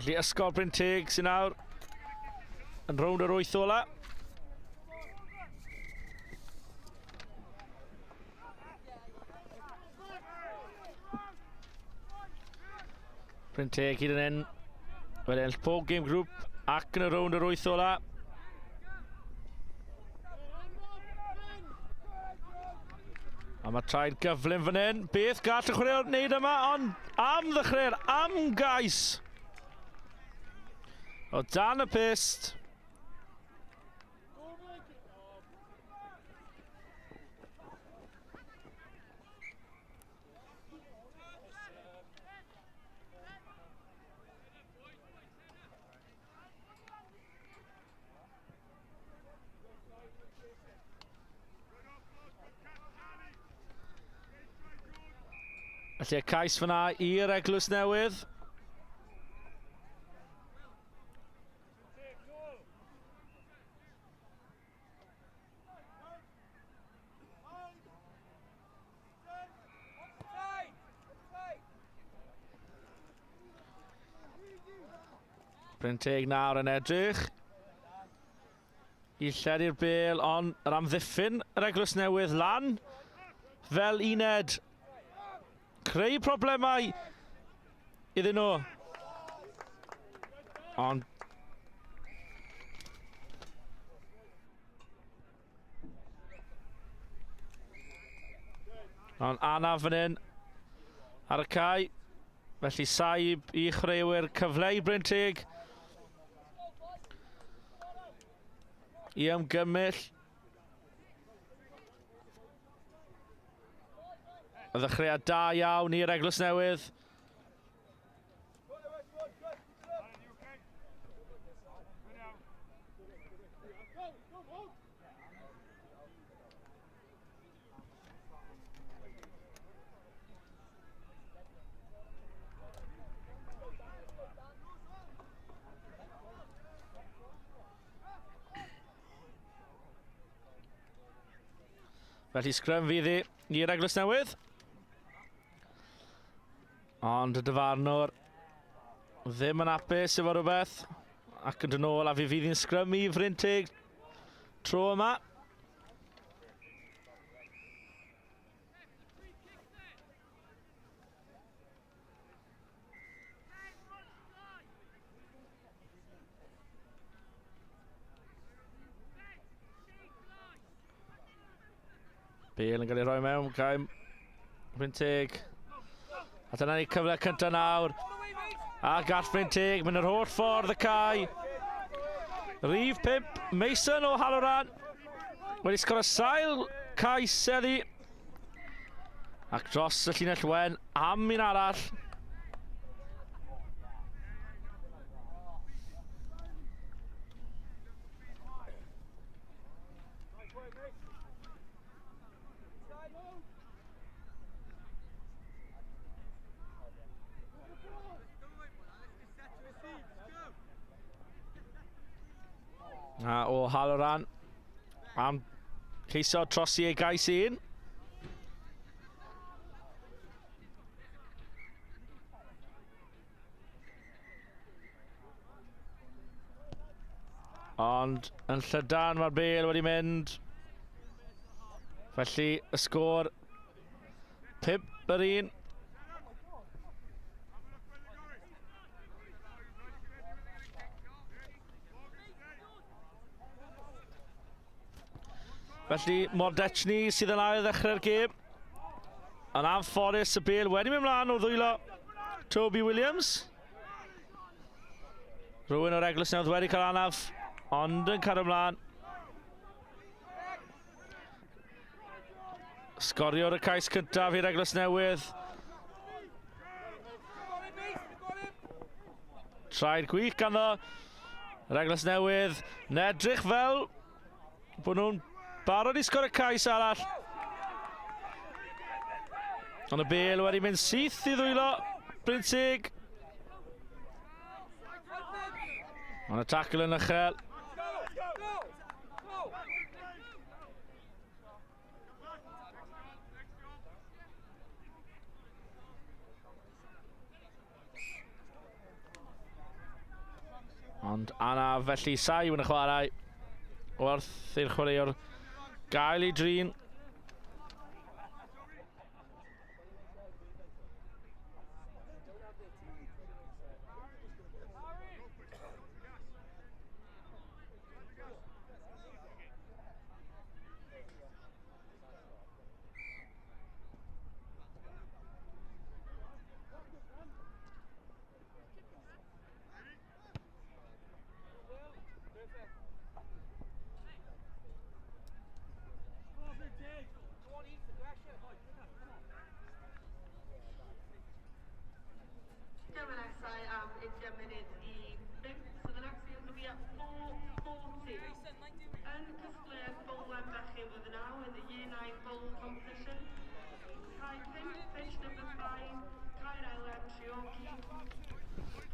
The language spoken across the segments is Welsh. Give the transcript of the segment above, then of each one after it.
Felly Ysgol Brynteg sy'n nawr yn rownd yr 8 ola. Brynteg hyd yn hyn wedi ennill pob game grŵp ac yn y rownd yr 8 ola. A mae traed gyflym fan hyn. Beth gall y chwaraewr wneud yma, ond am ddechrau'r am gais o dan y pist. Felly y cais fyna i'r Eglwys Newydd. Brynteg nawr yn edrych i lledu'r bêl, ond yr amddiffyn yr Eglwys Newydd lan fel uned. Creu problemau iddyn nhw. Ond anaf fan hyn ar y cae. Felly saib i chreuwyr cyfle i Brynteg i ymgymull. Y ddechreuad da iawn i'r Eglwys Newydd. Felly sgrym fydd i'r Eglwys Newydd. Ond y dyfarnwr ddim yn apus efo rhywbeth ac yn dod nôl a fydd hi'n sgrym i Brynteg tro yma. Bêl yn cael ei rhoi mewn, cael Brynteg. A dyna ni cyfle cyntaf nawr. A gall Brynteg mynd yr holl ffordd y cae. Rhif 5, Mason o Halloran. Wedi sgorio sail cais heddi. Ac dros y llinell wen am un arall. A o Halloran am ceiso trosi ei gais un. Ond yn llydan mae'r bêl wedi mynd. Felly y sgôr 5 yr 1. Felly Mordechni sydd yn ail ddechrau'r gêm. Yn anffodus y bêl wedi mynd mlaen o ddwylo Toby Williams. Rhywun o'r Eglwys Newydd wedi cael anaf, ond yn cario mlaen. Sgoriwr y cais cyntaf i'r Eglwys Newydd. Traed gwych ganddo. Yr Eglwys Newydd yn edrych fel bod nhw'n barod i sgorio cais arall. Ond y bêl wedi mynd syth i ddwylo Brynteg. Ond y tacl yn uchel. Ond Anna felly Sai yn y chwarae. Wrth i'r chwaraewr gael ei drin.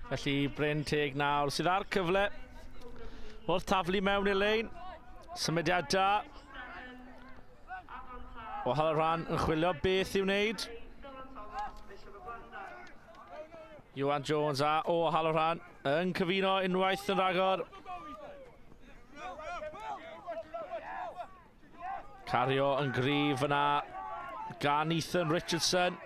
Felly Brynteg nawr sydd ar cyfle wrth taflu mewn i'r lein. Symudiad da o Halloran yn chwilio beth i'w wneud. Iwan Jones a o Halloran yn cyfuno unwaith yn rhagor. Cario yn gryf yna gan Ethan Richardson.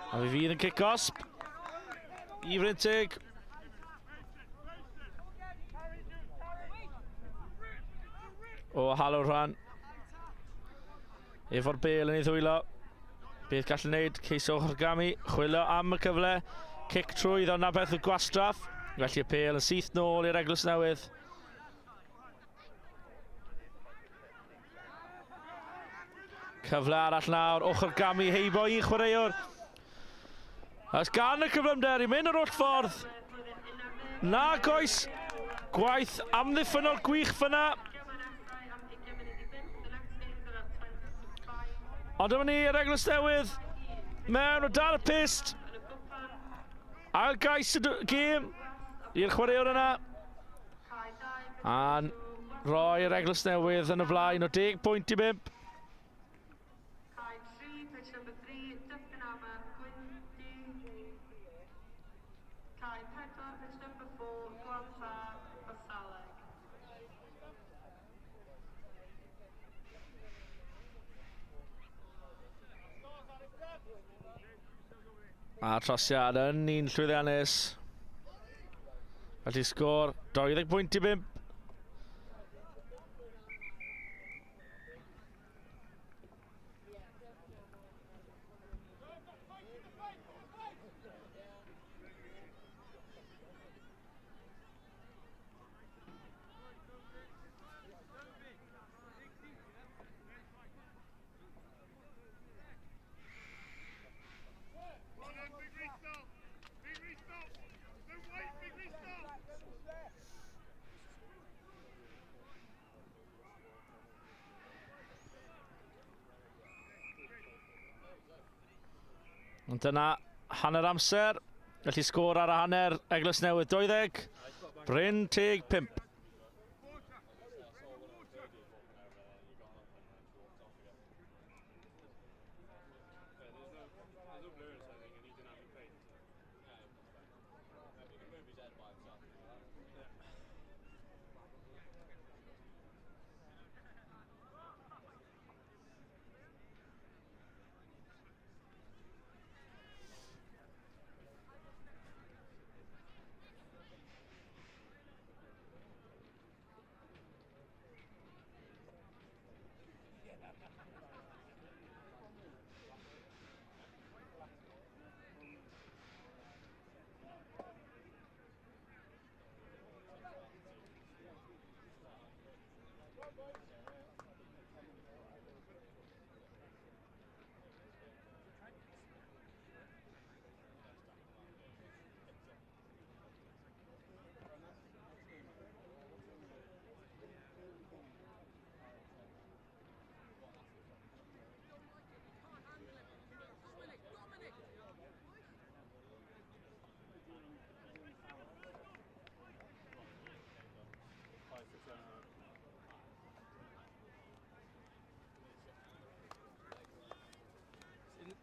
A fi fydd yn kick-osp i Brynteg. O Halloran. Efo'r bel yn ei ddwylo. Beth gall wneud Ceiso Hyrgami. Chwilio am y cyfle. Cic trwydd ond na beth y gwastraff. Felly y bel yn syth nôl i'r Eglwys Newydd. Cyfle arall nawr. O Hyrgami heibo i chwaraewr. As gan y cyflymder i mynd yr oll ffordd. Nag oes. Gwaith amddiffynol gwych fyna. Ond dyma ni'r Eglwys Newydd mewn o dan y pist. Ail gais y gêm i'r chwaraewr yna. A'n roi'r Eglwys Newydd yn y flaen o 10 pwynt i 5. A trosiad yn un llwyddiannus. Felly sgôr 20 pwynt i 5. Ond dyna hanner amser. Felly sgôr ar y hanner Eglwys Newydd 20. Brynteg 5.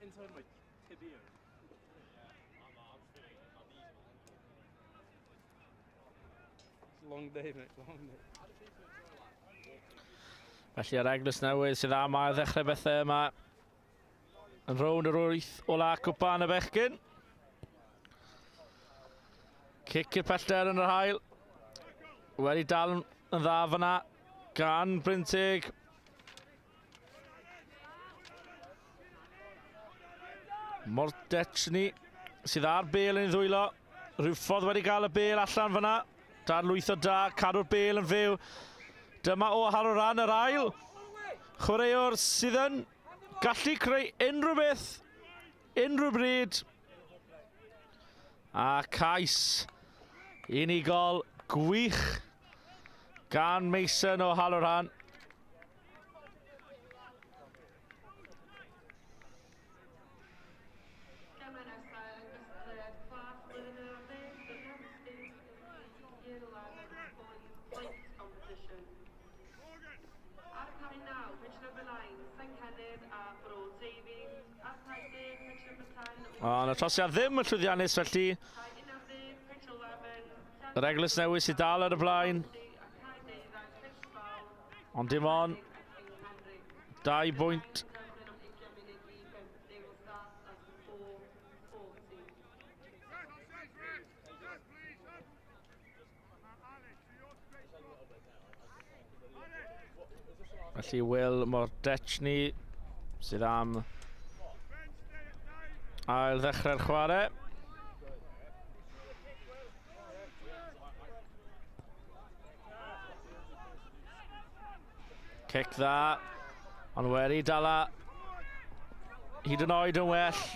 Inside my tibia. long day, mate, long day. Felly yr Eglwys Newydd sydd am ail ddechrau bethau yma yn rownd yr 8 ola cwpan y Bechgyn. Cic i'r pellter yn yr haul. Wedi dal yn dda fyna gan Brynteg. Bechgyn sydd ar bêl yn ddwylo. Rhywffordd wedi cael y bêl allan fyna. Darlwytho da, cadw'r bêl yn fyw. Dyma o ar o ran yr ail. Chwaraewr sydd yn gallu creu unrhyw beth, unrhyw bryd. A cais unigol gwych gan Mason o Halloran. Ond y trosiad ddim yn llwyddiannus felly. Yr Eglwys Newydd sydd dal ar y blaen. Ond dim ond 2 bwynt. Felly Will Bechgyn sydd am ail ddechrau'r chwarae. Cic dda, ond wedi dala hyd yn oed yn well.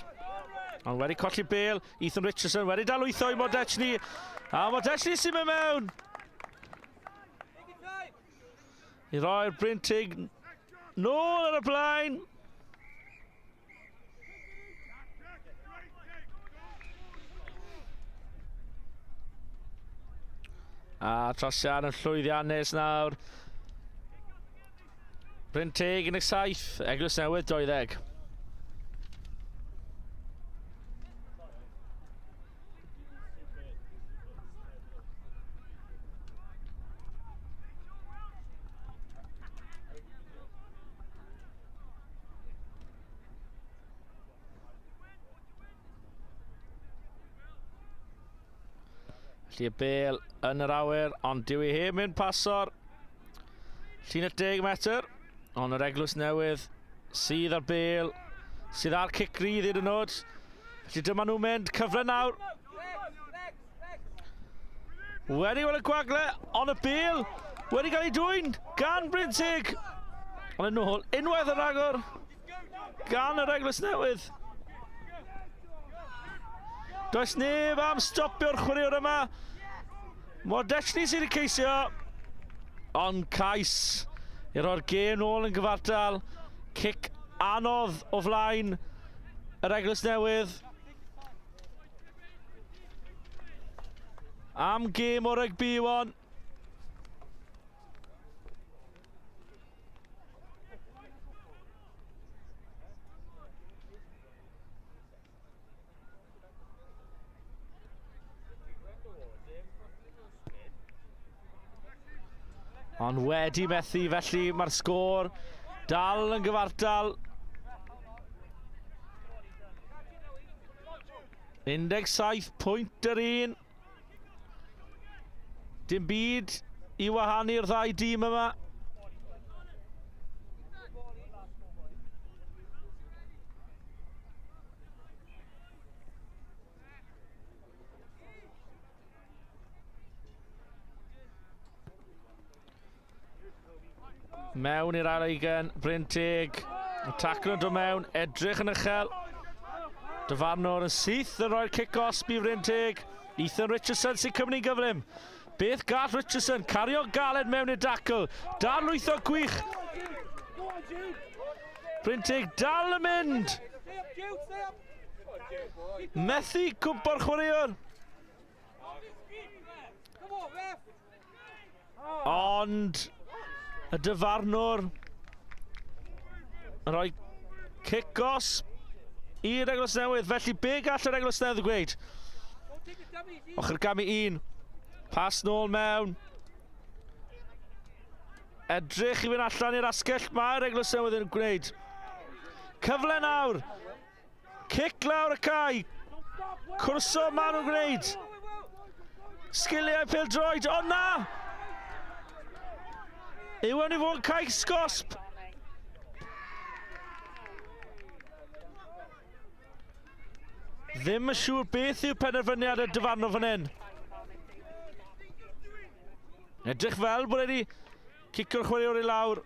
Ond wedi colli bêl, Ethan Richardson wedi dalwytho i Bechgyn. A Bechgyn sy'n mynd mewn. I roi'r Brynteg nôl ar y blaen. A trosiad yn llwyddiannus nawr. Brynteg 17, Eglwys Newydd 20. Felly y bêl yn yr awyr, ond dyw ei heb mynd pasor. Llun at 10 metr, ond yr Eglwys Newydd sydd ar bêl, sydd ar cic rydd hyd yn oed. Felly dyma nhw'n mynd, cyfle nawr. Wedi weld y gwagle, ond y bêl wedi cael ei dwyn gan Brynteg. Ond yn ôl, unwaith yr agor gan yr Eglwys Newydd. Does neb am stopio'r chwaraewr yma. Bechgyn sydd wedi ceisio. Ond cais i roi'r gêm nôl yn gyfartal. Cic anodd o flaen yr Eglwys Newydd. Am gêm o rygbi wan. Ond wedi methu, felly mae'r sgôr dal yn gyfartal. 17 pwynt yr un. Dim byd i wahanu'r ddau dîm yma. Mewn i'r ail ugain, Brynteg yn taclo yn dod mewn, edrych yn uchel. Dyfarnwr yn syth yn rhoi'r cic-osb i Brynteg. Ethan Richardson sy'n cymryd gyflym. Beth gall Richardson, cario galed mewn i'r dacl. Darlwytho gwych. Brynteg dal yn mynd. Methu cwmpo'r chwaraewr. Ond y dyfarnwr yn rhoi cic-osb i'r Eglwys Newydd. Felly be gall yr Eglwys Newydd gweud? Ochr gamu 1. Pas nôl mewn. edrych i fynd allan i'r asgell. Mae'r Eglwys Newydd yn gwneud. Cyfle nawr. Cic lawr y cae. Cwrso maen nhw'n gwneud. Sgiliau pêl-droed. O na! Yw yn ei fod yn cais gosb. Ddim yn siŵr beth yw penderfyniad y dyfarnwr fan hyn. Edrych fel bod wedi cicio'r chwaraewr i lawr.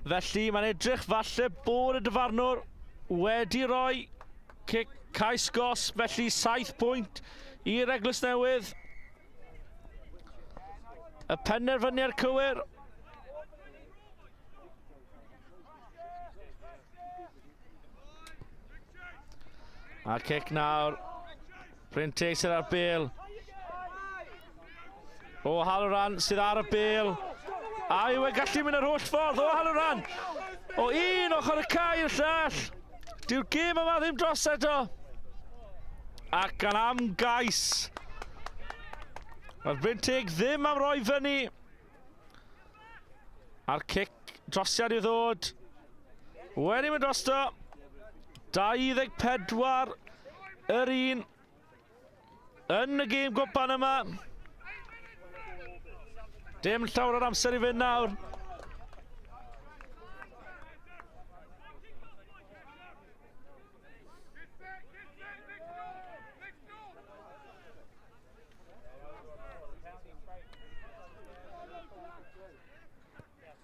Felly mae'n edrych falle bod y dyfarnwr wedi rhoi cais gosb, felly 7 pwynt i'r Eglwys Newydd. Y penderfyniad cywir. A cic nawr. Brynteg sydd ar bêl. O Halloran sydd ar y bêl. A yw e gallu mynd yr holl ffordd o Halloran. O un ochr y cae i'r llall. Dyw'r gêm yma ddim dros eto. Ac yn am gais. Mae'r Brynteg ddim am roi fyny. A'r cic drosiad i ddod. Wedi mynd drosto. 24 yr un. Yn y gêm gwpan yma. Dim llawer o'r amser i fynd nawr.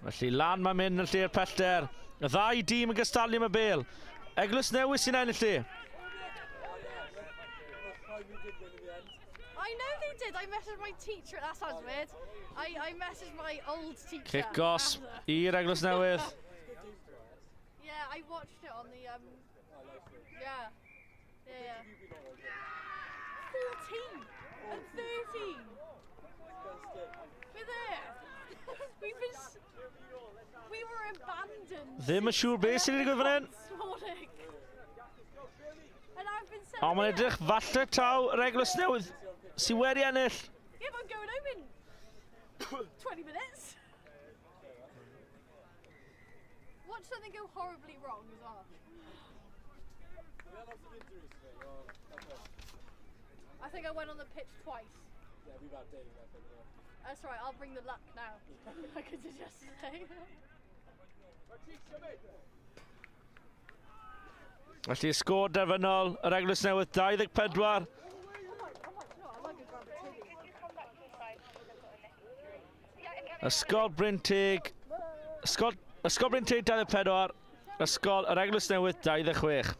Felly lan mae'n mynd yn lle'r pellter. Y ddau dîm yn gystallu am y bêl. Eglwys Newydd sy'n ennill lle. I know they did. I messaged my teacher. That sounds weird. I messaged my old teacher. Cic gosb i'r Eglwys Newydd. Yeah, I watched it on the Yeah. 14 and 13. We're there. We were abandoned. Ddim yn siŵr beth sy'n digwydd fan hyn. And I've been sent. Ond mae'n edrych falle taw yr Eglwys Newydd sy'n wedi ennill. Yeah, I'm going home in 20 minutes. Watch something go horribly wrong as well. I think I went on the pitch twice. Yeah, we've had dating, I think, yeah. That's right, I'll bring the luck now. I could suggest today. Felly sgôr derfynol, yr Eglwys Newydd 24. Ysgol Brynteg, Ysgol Brynteg 24, Ysgol yr Eglwys Newydd 26.